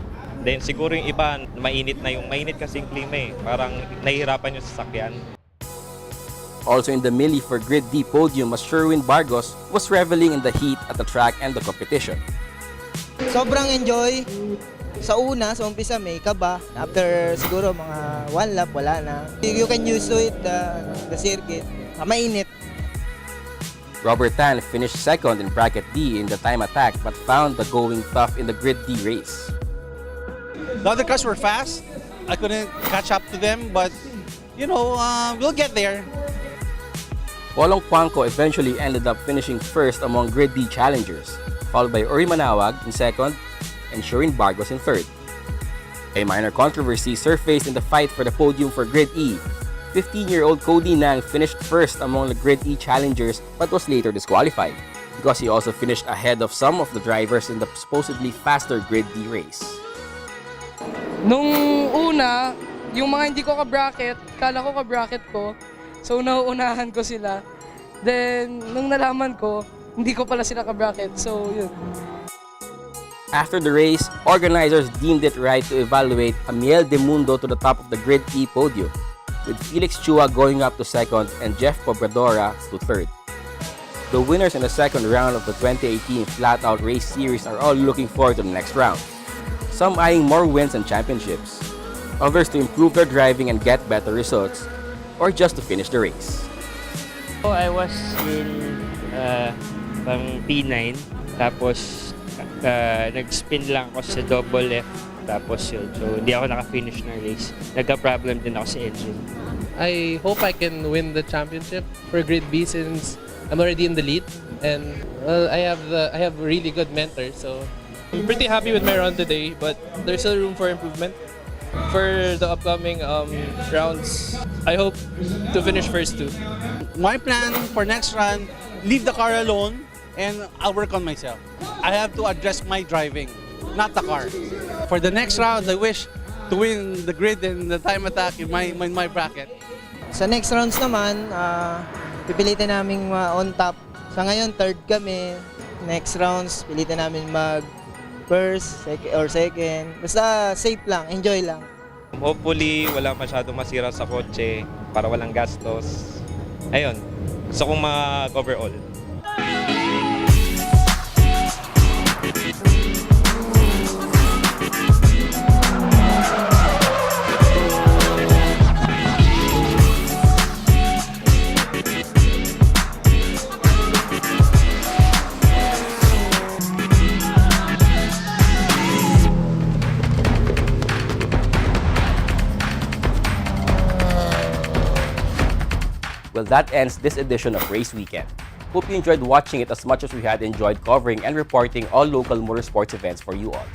Speaker 14: Then, siguro yung iba, mainit kasi yung klima eh. Parang nahihirapan yung sasakyan.
Speaker 11: Also in the melee for Grid D podium was Sherwin Bargos, was reveling in the heat at the track and the competition.
Speaker 15: Sobrang enjoy. Sa umpisa may kaba. After siguro mga 1 lap, wala na. You can use to it, the circuit. Mainit.
Speaker 11: Robert Tan finished second in bracket D in the time attack but found the going tough in the Grid D race.
Speaker 16: The other cars were fast. I couldn't catch up to them, but we'll get there.
Speaker 11: Paul Ongcuanco eventually ended up finishing first among Grid D challengers, followed by Uri Manawag in second and Sherwin Bargos in third. A minor controversy surfaced in the fight for the podium for Grid E. 15-year-old Cody Nang finished first among the Grid E challengers but was later disqualified because he also finished ahead of some of the drivers in the supposedly faster Grid D race.
Speaker 17: Nung una, yung mga hindi ko ka-bracket, kala ko ka-bracket ko. So, nauunahan ko sila. Then, nung nalaman ko, hindi ko pala sila ka-bracket. So, yun.
Speaker 11: After the race, organizers deemed it right to evaluate Amiel De Mundo to the top of the Grid E podium, with Felix Chua going up to second and Jeff Pobradora to third. The winners in the second round of the 2018 Flat Out Race Series are all looking forward to the next round. Some eyeing more wins and championships, others to improve their driving and get better results, or just to finish the race.
Speaker 18: I was in P9, tapos nag-spin lang ako sa double F, tapos yun. So hindi ako naka-finish ng race. Nagka-problem din ako sa engine.
Speaker 13: I hope I can win the championship for Grid B since I'm already in the lead and I have a really good mentor. So I'm pretty happy with my run today, but there's still room for improvement. For the upcoming rounds, I hope to finish first too.
Speaker 16: My plan for next run, leave the car alone and I'll work on myself. I have to address my driving, not the car. For the next rounds, I wish to win the grid and the time attack in my bracket.
Speaker 15: Sa next rounds naman, pipilitin namin on top. Sa ngayon, third kami. Next rounds, pilitin namin mag first or second. Basta safe lang, enjoy lang.
Speaker 14: Hopefully, wala masyadong masira sa kotse para walang gastos. Ayun, gusto kong mag-overall.
Speaker 11: Well, that ends this edition of Race Weekend. Hope you enjoyed watching it as much as we had enjoyed covering and reporting all local motorsports events for you all.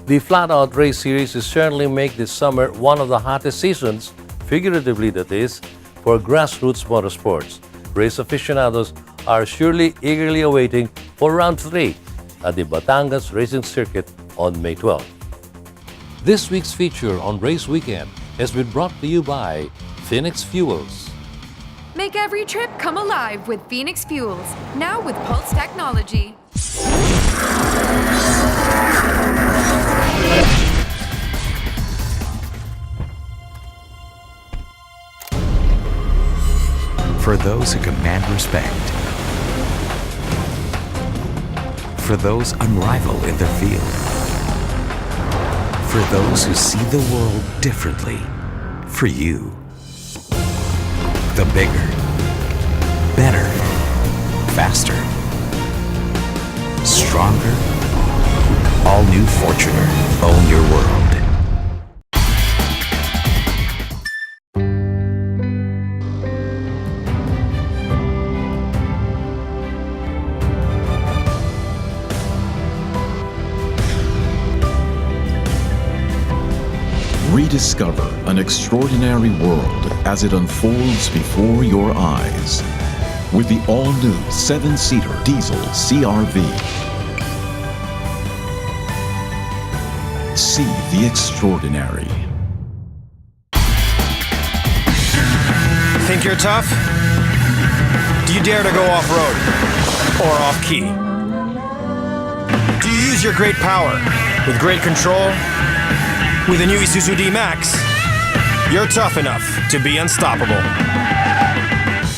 Speaker 1: The Flat Out Race Series is certainly make this summer one of the hottest seasons, figuratively that is, for grassroots motorsports. Race aficionados are surely eagerly awaiting for round 3 at the Batangas Racing Circuit on May 12. This week's feature on Race Weekend has been brought to you by Phoenix Fuels.
Speaker 9: Make every trip come alive with Phoenix Fuels, now with Pulse technology.
Speaker 19: For those who command respect. For those unrivaled in their field. For those who see the world differently. For you. The bigger, better, faster, stronger, all-new Fortuner. Own your world.
Speaker 20: Rediscover an extraordinary world as it unfolds before your eyes with the all-new 7-seater diesel CR-V. See the extraordinary.
Speaker 21: Think you're tough? Do you dare to go off-road or off-key? Do you use your great power with great control? With the new Isuzu D-Max, you're tough enough to be unstoppable.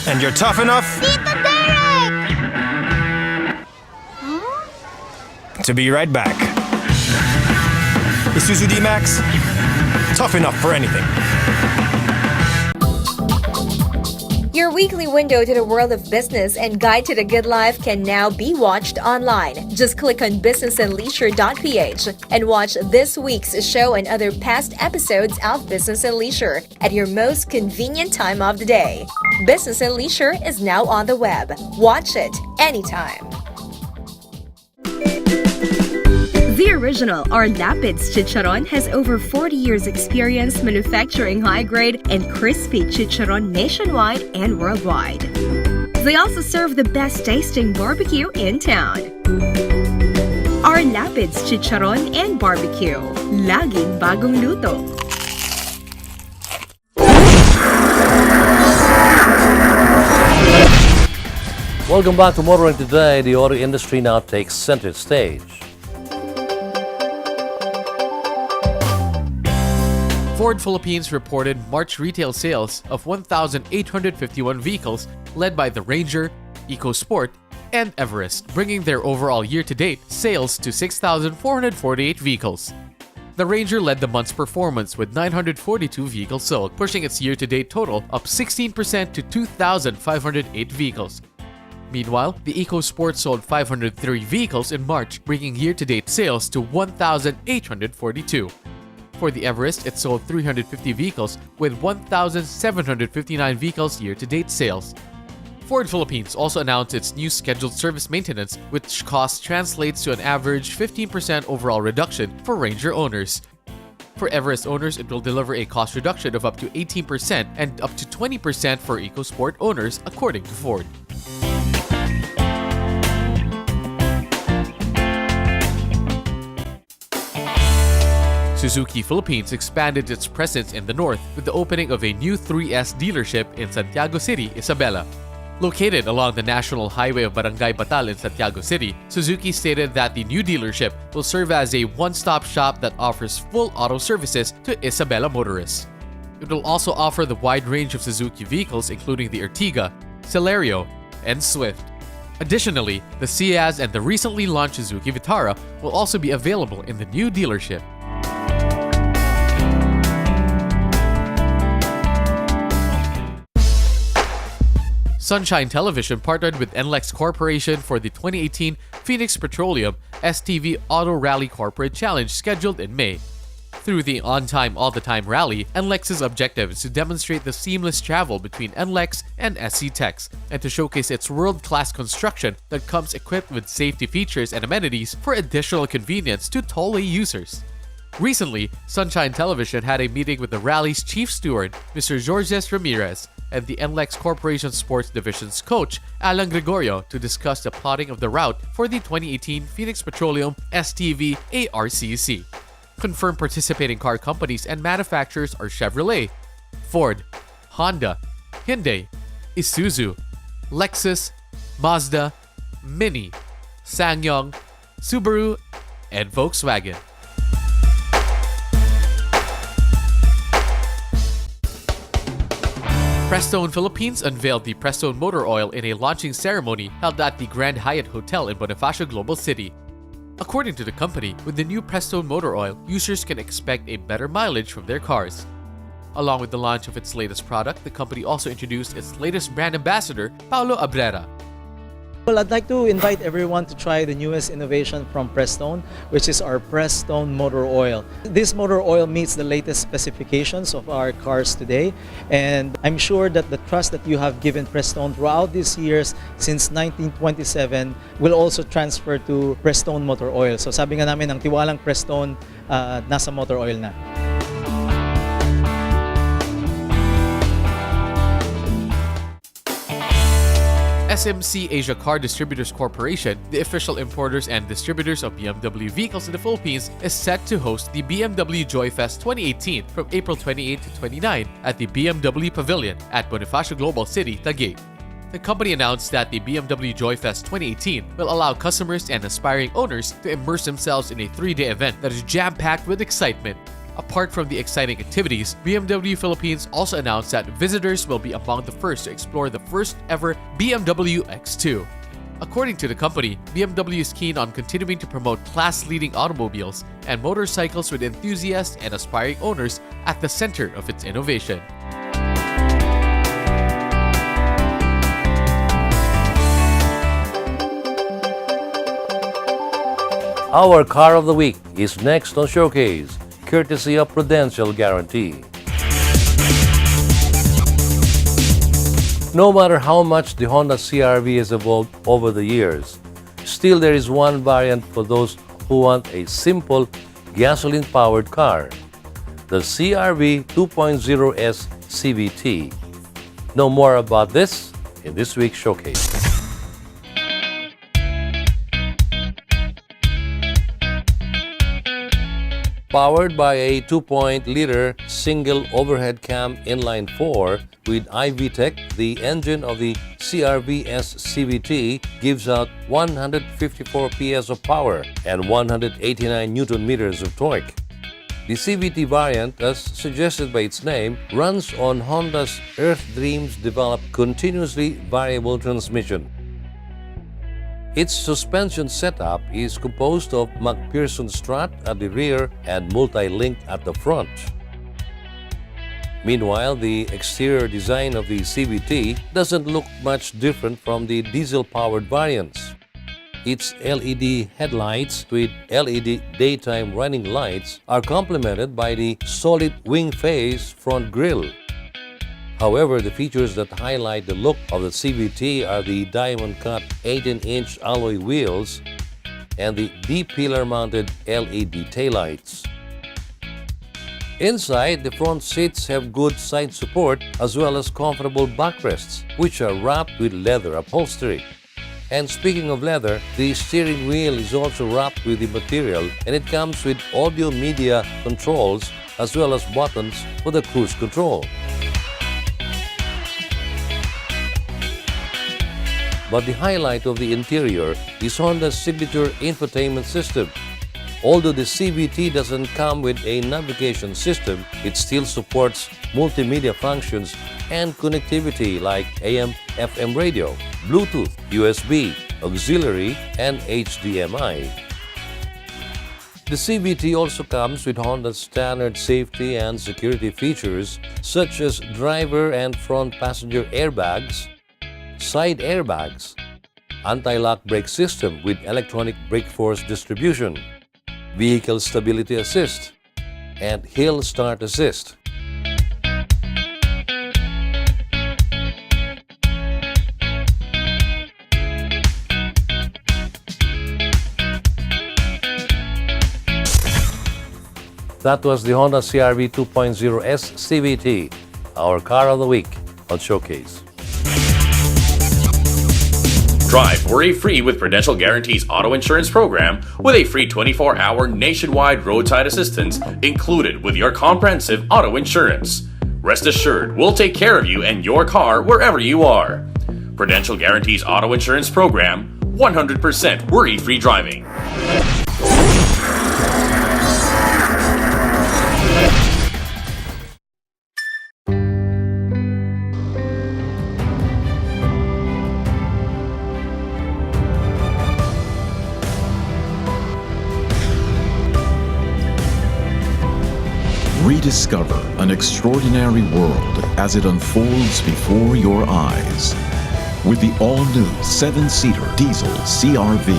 Speaker 21: And you're tough enough to be right back. Isuzu D-Max, tough enough for anything.
Speaker 8: Your weekly window to the world of business and guide to the good life can now be watched online. Just click on businessandleisure.ph and watch this week's show and other past episodes of Business and Leisure at your most convenient time of the day. Business and Leisure is now on the web. Watch it anytime.
Speaker 22: The original or Lapids Chicharon has over 40 years experience manufacturing high-grade and crispy chicharon nationwide and worldwide. They also serve the best tasting barbecue in town. Our Lapids Chicharon and Barbecue. Laging bagong luto.
Speaker 1: Welcome back to Motoring Today. The auto industry now takes center stage.
Speaker 10: Ford Philippines reported March retail sales of 1,851 vehicles, led by the Ranger, EcoSport, and Everest, bringing their overall year-to-date sales to 6,448 vehicles. The Ranger led the month's performance with 942 vehicles sold, pushing its year-to-date total up 16% to 2,508 vehicles. Meanwhile, the EcoSport sold 503 vehicles in March, bringing year-to-date sales to 1,842. For the Everest, it sold 350 vehicles with 1,759 vehicles year-to-date sales. Ford Philippines also announced its new scheduled service maintenance, which cost translates to an average 15% overall reduction for Ranger owners. For Everest owners, it will deliver a cost reduction of up to 18% and up to 20% for EcoSport owners, according to Ford. Suzuki Philippines expanded its presence in the north with the opening of a new 3S dealership in Santiago City, Isabela. Located along the National Highway of Barangay Batal in Santiago City, Suzuki stated that the new dealership will serve as a one-stop shop that offers full auto services to Isabela motorists. It will also offer the wide range of Suzuki vehicles including the Ertiga, Celerio, and Swift. Additionally, the Ciaz and the recently launched Suzuki Vitara will also be available in the new dealership. Sunshine Television partnered with NLEX Corporation for the 2018 Phoenix Petroleum STV Auto Rally Corporate Challenge scheduled in May. Through the On Time All the Time rally, NLEX's objective is to demonstrate the seamless travel between NLEX and SC Techs and to showcase its world-class construction that comes equipped with safety features and amenities for additional convenience to tollway users. Recently, Sunshine Television had a meeting with the rally's chief steward, Mr. Jorges Ramirez, and the NLEX Corporation Sports Division's coach, Alan Gregorio, to discuss the plotting of the route for the 2018 Phoenix Petroleum STV ARCC. Confirmed participating car companies and manufacturers are Chevrolet, Ford, Honda, Hyundai, Isuzu, Lexus, Mazda, Mini, SsangYong, Subaru, and Volkswagen. Prestone Philippines unveiled the Prestone Motor Oil in a launching ceremony held at the Grand Hyatt Hotel in Bonifacio Global City. According to the company, with the new Prestone Motor Oil, users can expect a better mileage from their cars. Along with the launch of its latest product, the company also introduced its latest brand ambassador, Paulo Abrera.
Speaker 2: Well, I'd like to invite everyone to try the newest innovation from Prestone, which is our Prestone Motor Oil. This motor oil meets the latest specifications of our cars today, and I'm sure that the trust that you have given Prestone throughout these years since 1927 will also transfer to Prestone Motor Oil. So sabi nga namin, ang tiwalang Prestone nasa motor oil na.
Speaker 10: SMC Asia Car Distributors Corporation, the official importers and distributors of BMW vehicles in the Philippines, is set to host the BMW Joy Fest 2018 from April 28 to 29 at the BMW Pavilion at Bonifacio Global City, Taguig. The company announced that the BMW Joy Fest 2018 will allow customers and aspiring owners to immerse themselves in a 3-day event that is jam-packed with excitement. Apart from the exciting activities, BMW Philippines also announced that visitors will be among the first to explore the first ever BMW X2. According to the company, BMW is keen on continuing to promote class-leading automobiles and motorcycles with enthusiasts and aspiring owners at the center of its innovation.
Speaker 1: Our Car of the Week is next on Showcase, courtesy of Prudential Guarantee. No matter how much the Honda CR-V has evolved over the years, still there is one variant for those who want a simple gasoline-powered car, the CR-V 2.0S CVT. Know more about this in this week's Showcase. Powered by a 2.0-liter single overhead cam inline-4 with iVTEC, the engine of the CR-V-S CVT gives out 154 PS of power and 189 Newton-meters of torque. The CVT variant, as suggested by its name, runs on Honda's Earth Dreams developed continuously variable transmission. Its suspension setup is composed of McPherson strut at the rear and multi-link at the front. Meanwhile, the exterior design of the CVT doesn't look much different from the diesel-powered variants. Its LED headlights with LED daytime running lights are complemented by the solid wing face front grille. However, the features that highlight the look of the CVT are the diamond-cut 18-inch alloy wheels and the D-pillar-mounted LED taillights. Inside, the front seats have good side support as well as comfortable backrests, which are wrapped with leather upholstery. And speaking of leather, the steering wheel is also wrapped with the material, and it comes with audio media controls as well as buttons for the cruise control. But the highlight of the interior is Honda's signature infotainment system. Although the CVT doesn't come with a navigation system, it still supports multimedia functions and connectivity like AM/FM radio, Bluetooth, USB, auxiliary, and HDMI. The CVT also comes with Honda's standard safety and security features such as driver and front passenger airbags, side airbags, anti-lock brake system with electronic brake force distribution, vehicle stability assist, and hill start assist. That was the Honda CR-V 2.0S CVT, our car of the week on Showcase.
Speaker 5: Drive worry-free with Prudential Guarantee's auto insurance program with a free 24-hour nationwide roadside assistance included with your comprehensive auto insurance. Rest assured, we'll take care of you and your car wherever you are. Prudential Guarantee's auto insurance program, 100% worry-free driving.
Speaker 20: Rediscover an extraordinary world as it unfolds before your eyes with the all-new 7-seater diesel CR-V.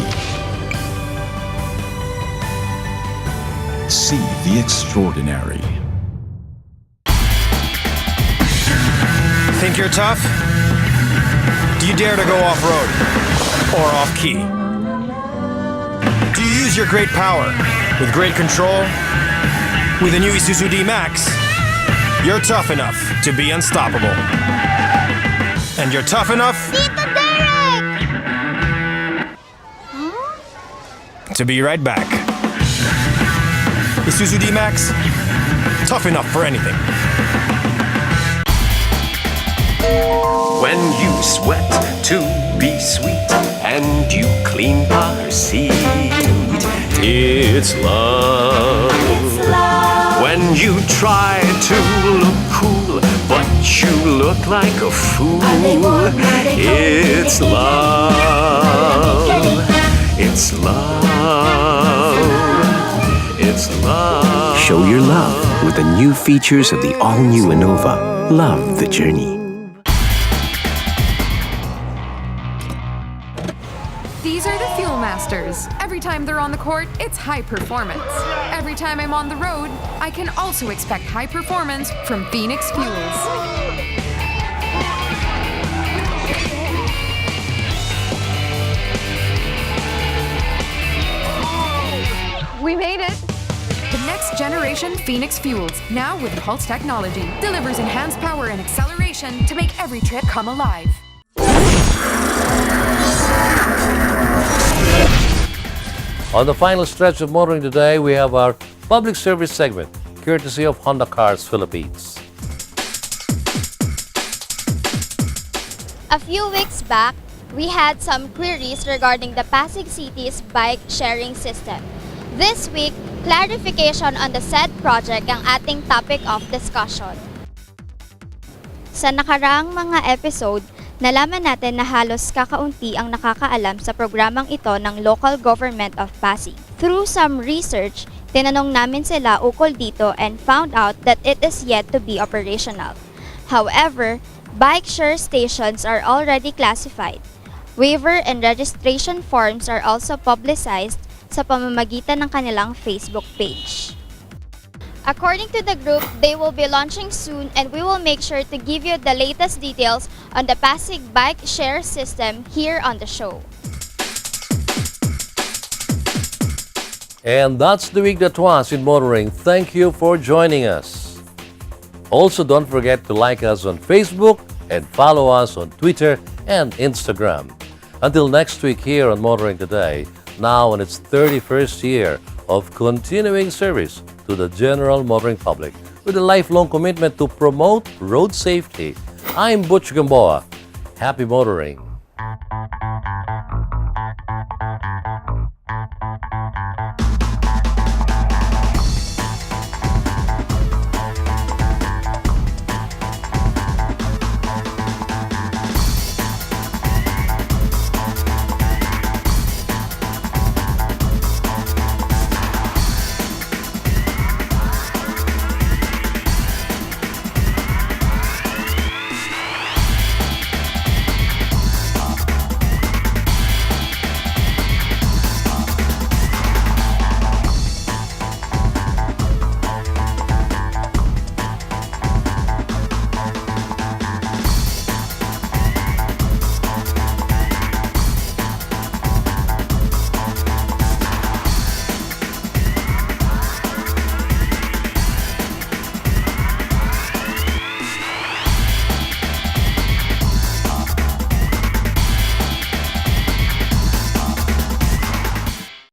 Speaker 20: See the extraordinary.
Speaker 21: Think you're tough? Do you dare to go off-road or off-key? Do you use your great power with great control? With the new Isuzu D-Max, you're tough enough to be unstoppable. And you're tough enough to be right back. Isuzu D-Max, tough enough for anything.
Speaker 4: When you sweat to be sweet and you clean car seat, it's love. When you try to look cool, but you look like a fool, it's love. It's love. It's love.
Speaker 19: Show your love with the new features of the all-new Innova. Love the journey.
Speaker 9: These are the Fuel Masters. Every time they're on the court, it's high performance. Every time I'm on the road, I can also expect high performance from Phoenix Fuels. We made it! The next generation Phoenix Fuels, now with Pulse technology, delivers enhanced power and acceleration to make every trip come alive.
Speaker 1: On the final stretch of motoring today, we have our public service segment, courtesy of Honda Cars Philippines.
Speaker 6: A few weeks back, we had some queries regarding the Pasig City's bike sharing system. This week, clarification on the said project ang ating topic of discussion. Sa nakaraang mga episode, nalaman natin na halos kakaunti ang nakakaalam sa programang ito ng local government of Pasig. Through some research, tinanong namin sila ukol dito and found out that it is yet to be operational. However, bike share stations are already classified. Waiver and registration forms are also publicized sa pamamagitan ng kanilang Facebook page. According to the group, they will be launching soon and we will make sure to give you the latest details on the Pasig bike share system here on the show.
Speaker 1: And that's the week that was in motoring. Thank you for joining us. Also, don't forget to like us on Facebook and follow us on Twitter and Instagram. Until next week here on Motoring Today, now in its 31st year of continuing service to the general motoring public with a lifelong commitment to promote road safety. I'm Butch Gamboa. Happy motoring.